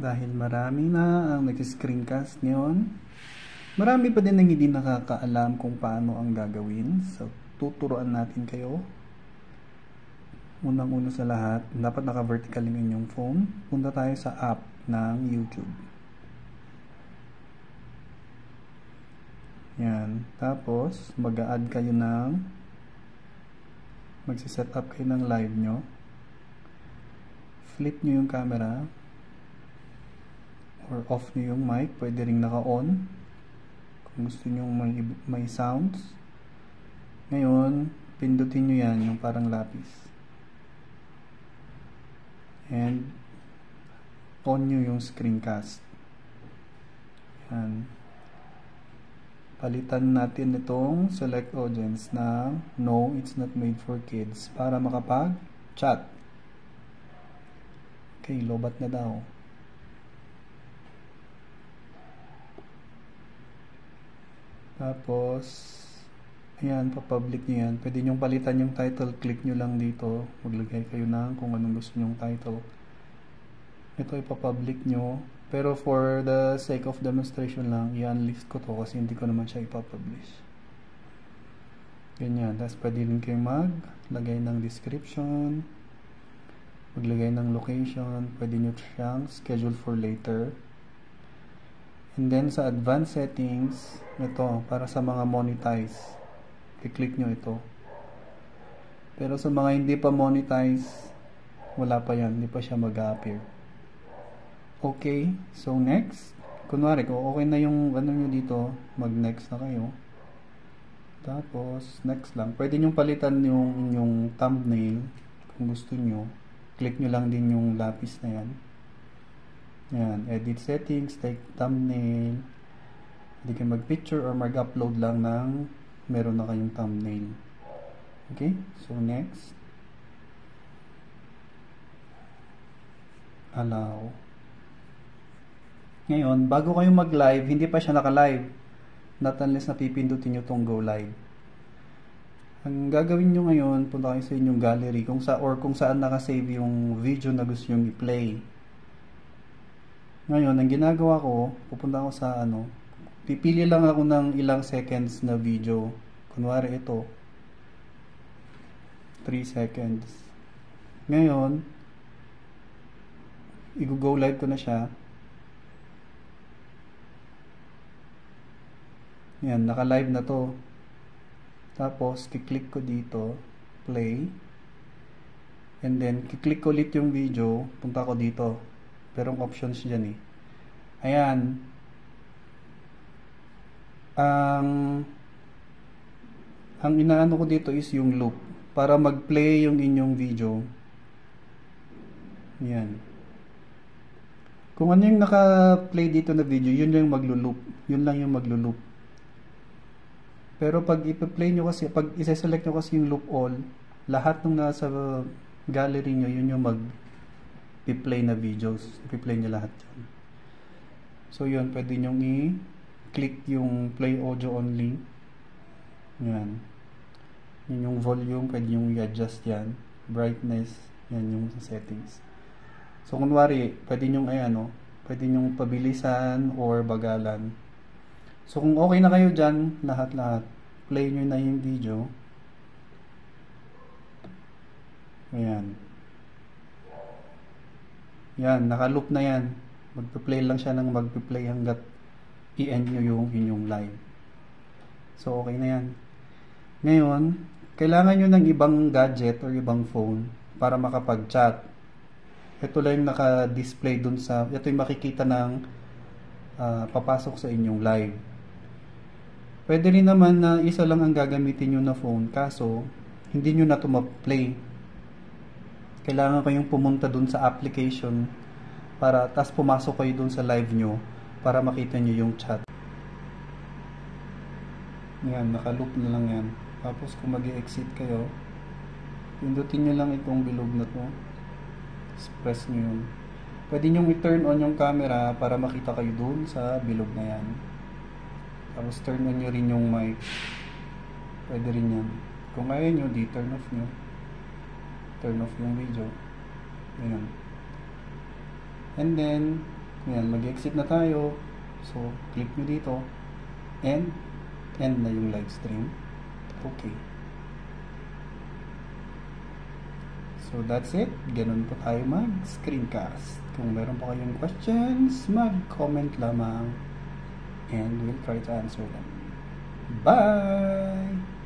Dahil marami na ang nag-screencast ngayon, marami pa din ang hindi nakakaalam kung paano ang gagawin. So, tuturuan natin kayo. Unang-una sa lahat, dapat naka-vertical yung inyong phone. Punta tayo sa app ng YouTube. Yan. Tapos, mag-a-add kayo magsiset up kayo ng live nyo. Flip nyo yung camera. Or off nyo yung mic. Pwede ring naka-on. Kung gusto nyo may sounds. Ngayon, pindutin nyo yan, yung parang lapis. And, on nyo yung screencast. Yan. Palitan natin itong select audience na no, it's not made for kids para makapag-chat. Okay, lobat na daw. Tapos, ayan, pa-public nyo yan. Pwede nyong palitan yung title. Click nyo lang dito. Maglagay kayo ng kung anong gusto nyong title. Ito ipa-public nyo. Pero for the sake of demonstration lang, i-unlist ko to kasi hindi ko naman siya ipapublish. Ganyan. Tapos pwede rin kayo maglagay ng description, maglagay ng location, pwede nyo siyang schedule for later. And then sa advanced settings, ito, para sa mga monetize, i-click nyo ito. Pero sa mga hindi pa monetize, wala pa yan, hindi pa siya mag-appear. Okay, so next. Kunwari, kung okay na yung ano nyo dito, mag-next na kayo. Tapos, next lang. Pwede nyo palitan yung inyong thumbnail kung gusto nyo. Click nyo lang din yung lapis na yan. Yan, edit settings, take thumbnail. Hindi kayo mag-picture or mag-upload lang ng meron na kayong thumbnail. Okay, so next. Allow. Ngayon, bago kayo mag-live, hindi pa siya naka-live. Not unless napipindutin nyo itong go live. Ang gagawin nyo ngayon, punta kayo sa inyong gallery kung saan naka-save yung video na gusto nyo i-play. Ngayon, ang ginagawa ko, pupunta ako sa pipili lang ako ng ilang seconds na video. Kunwari ito, 3 seconds. Ngayon, i-go live ko na siya. Yan, naka-live na to. Tapos, kiklik ko dito, play. And then, kiklik ko ulit yung video, punta ko dito. Pero ang options dyan eh. Ayan. Ang inaano ko dito is yung loop. Para mag-play yung inyong video. Yan. Kung ano yung naka-play dito na video, yun lang yung maglo-loop. Yun lang yung maglo-loop. Pero pag i-play nyo kasi, pag isa-select nyo kasi yung loop all, lahat ng nasa gallery nyo, yun yung mag-play na videos. I-play nyo lahat yan. So yun, pwede nyo i-click yung play audio only. Yan. Yun yung volume, pwede nyo i-adjust yan. Brightness, yan yung settings. So kunwari, pwede nyo pwede nyo pabilisan or bagalan. So kung okay na kayo dyan, lahat-lahat, play nyo na yung video. Ayan. Yan, naka-loop na yan. Magpe-play lang siya ng magpe-play hanggat i-end nyo yung inyong live. So okay na yan. Ngayon, kailangan nyo ng ibang gadget or ibang phone para makapag-chat. Ito lang yung naka-display dun sa, ito yung makikita ng papasok sa inyong live. Pwede rin naman na isa lang ang gagamitin nyo na phone, kaso hindi nyo na ito ma-play. Kailangan kayong pumunta dun sa application tas pumasok kayo dun sa live nyo para makita nyo yung chat. Yan, naka-loop na lang yan. Tapos kung mag-i-exit kayo, pindutin nyo lang itong bilog na to. Press nyo yun. Pwede nyo i-turn on yung camera para makita kayo dun sa bilog na yan. Tapos turn on nyo rin yung mic. Pwede rin yan. Kung ayaw nyo, di turn off nyo. Turn off yung video. Ayan. And then, Ayan, mag-exit na tayo. So, click nyo dito. And, end na yung live stream. Okay. So, that's it. Ganun po tayo mag-screencast. Kung meron pa kayong questions, mag-comment lamang. And we'll try to answer them. Bye!